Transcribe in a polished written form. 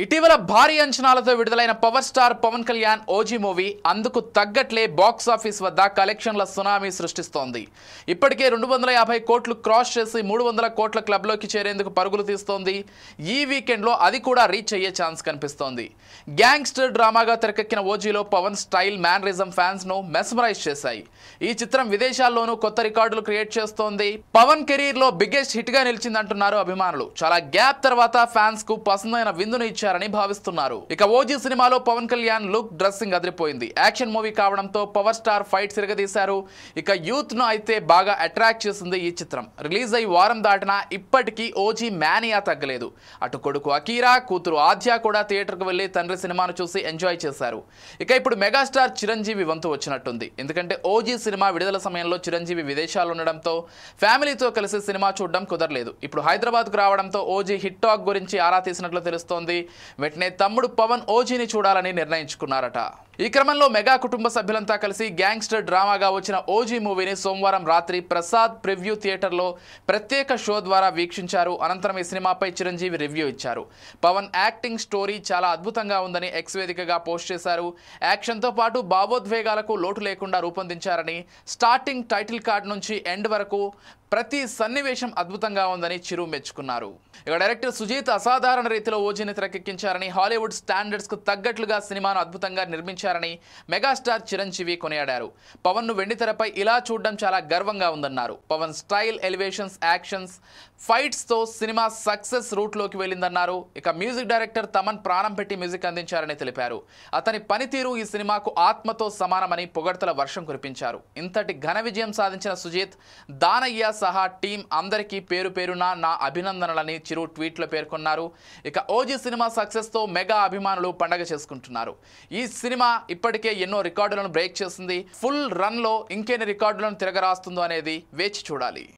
ఇటీవల భారీ అంచనాలతో విడుదలైన power star Pawan Kalyan OG movie అందుకు తగ్గట్లే బాక్స్ ఆఫీస్ వద్ద కలెక్షన్ల సునామీ సృష్టిస్తోంది. ఇప్పటికే 250 కోట్లు క్రాస్ చేసి 300 కోట్ల క్లబ్లోకి చేరేందుకు పరుగులు తీస్తోంది. ఈ వీకెండ్లో అది కూడా రీచ్ అయ్యే ఛాన్స్ కనిపిస్తోంది. గ్యాంగ్స్టర్ డ్రామాగా తెరకెక్కిన ఓజీలో పవన్ స్టైల్ మ్యానరిజం ఫ్యాన్స్ను మెస్మరైజ్ చేశాయి. ఈ చిత్రం విదేశాల్లోనూ కొత్త రికార్డులు క్రియేట్ చేస్తోంది. పవన్ కెరీర్లో బిగ్గెస్ట్ హిట్గా నిలిచిందంటున్నారు అభిమానులు. చాలా గ్యాప్ తర్వాత ఫ్యాన్స్కు పసందైన విందును ఇచ్చారు భావిస్తున్నారు. ఇక ఓజీ సినిమాలో పవన్ కళ్యాణ్ లుక్, డ్రెస్సింగ్ అదిరిపోయింది. యాక్షన్ మూవీ కావడంతో పవర్ స్టార్ ఫైట్ సిరగదీశారు. ఇక యూత్ ను అయితే బాగా అట్రాక్ట్ చేసింది ఈ చిత్రం. రిలీజ్ అయి వారం దాటినా ఇప్పటికీ ఓజీ మేనియా తగ్గలేదు. అటు కొడుకు అకీరా, కూతురు ఆద్య కూడా థియేటర్కు వెళ్లి తండ్రి సినిమాను చూసి ఎంజాయ్ చేశారు. ఇక ఇప్పుడు మెగాస్టార్ చిరంజీవి వంతు వచ్చినట్టుంది. ఎందుకంటే ఓజీ సినిమా విడుదల సమయంలో చిరంజీవి విదేశాల్లో ఉండడంతో ఫ్యామిలీతో కలిసి సినిమా చూడడం కుదరలేదు. ఇప్పుడు హైదరాబాద్కు రావడంతో ఓజీ హిట్ టాక్ గురించి ఆరా తీసినట్లు తెలుస్తోంది. వెంటనే తమ్ముడు పవన్ ఓజీని చూడాలని నిర్ణయించుకున్నారట. ఈ క్రమంలో మెగా కుటుంబ సభ్యులంతా కలిసి గ్యాంగ్స్టర్ డ్రామాగా వచ్చిన ఓజీ మూవీని సోమవారం రాత్రి ప్రసాద్ ప్రివ్యూ థియేటర్లో ప్రత్యేక షో ద్వారా వీక్షించారు. అనంతరం ఈ సినిమాపై చిరంజీవి రివ్యూ ఇచ్చారు. పవన్ యాక్టింగ్, స్టోరీ చాలా అద్భుతంగా ఉందని ఎక్స్ వేదికగా పోస్ట్ చేశారు. యాక్షన్తో పాటు భావోద్వేగాలకు లోటు లేకుండా రూపొందించారని, స్టార్టింగ్ టైటిల్ కార్డ్ నుంచి ఎండ్ వరకు ప్రతి సన్నివేశం అద్భుతంగా ఉందని చిరు మెచ్చుకున్నారు. ఇక డైరెక్టర్ సుజీత్ అసాధారణ రీతిలో ఓజీని తెరకెక్కించారని, హాలీవుడ్ స్టాండర్డ్స్ కు తగ్గట్లుగా సినిమాను అద్భుతంగా నిర్మించారని మెగాస్టార్ చిరంజీవి కొనియాడారు. పవన్ ను వెండితెరపై ఇలా చూడడం చాలా గర్వంగా ఉందన్నారు. Pawan style, elevations, actions, fights తో సినిమా సక్సెస్ రూట్ లోకి వెళ్ళిందన్నారు. ఇక మ్యూజిక్ డైరెక్టర్ తమన్ ప్రాణం పెట్టి మ్యూజిక్ అందించారని తెలిపారు. అతని పనితీరు ఈ సినిమాకు ఆత్మతో సమానమని పొగడ్తల వర్షం కురిపించారు. ఇంతటి ఘన విజయం సాధించిన సుజీత్, దానయ్య సహా టీం అందరికీ పేరు పేరున నా అభినందనలని చిరు ట్వీట్లో పేర్కొన్నారు. ఇక ఓజీ సినిమా సక్సెస్ తో మెగా అభిమానులు పండగ చేసుకుంటున్నారు. ఈ సినిమా ఇప్పటికే ఎన్నో రికార్డులను బ్రేక్ చేసింది. ఫుల్ రన్ లో ఇంకెన్ని రికార్డులను తిరగరాస్తుందో అనేది వేచి చూడాలి.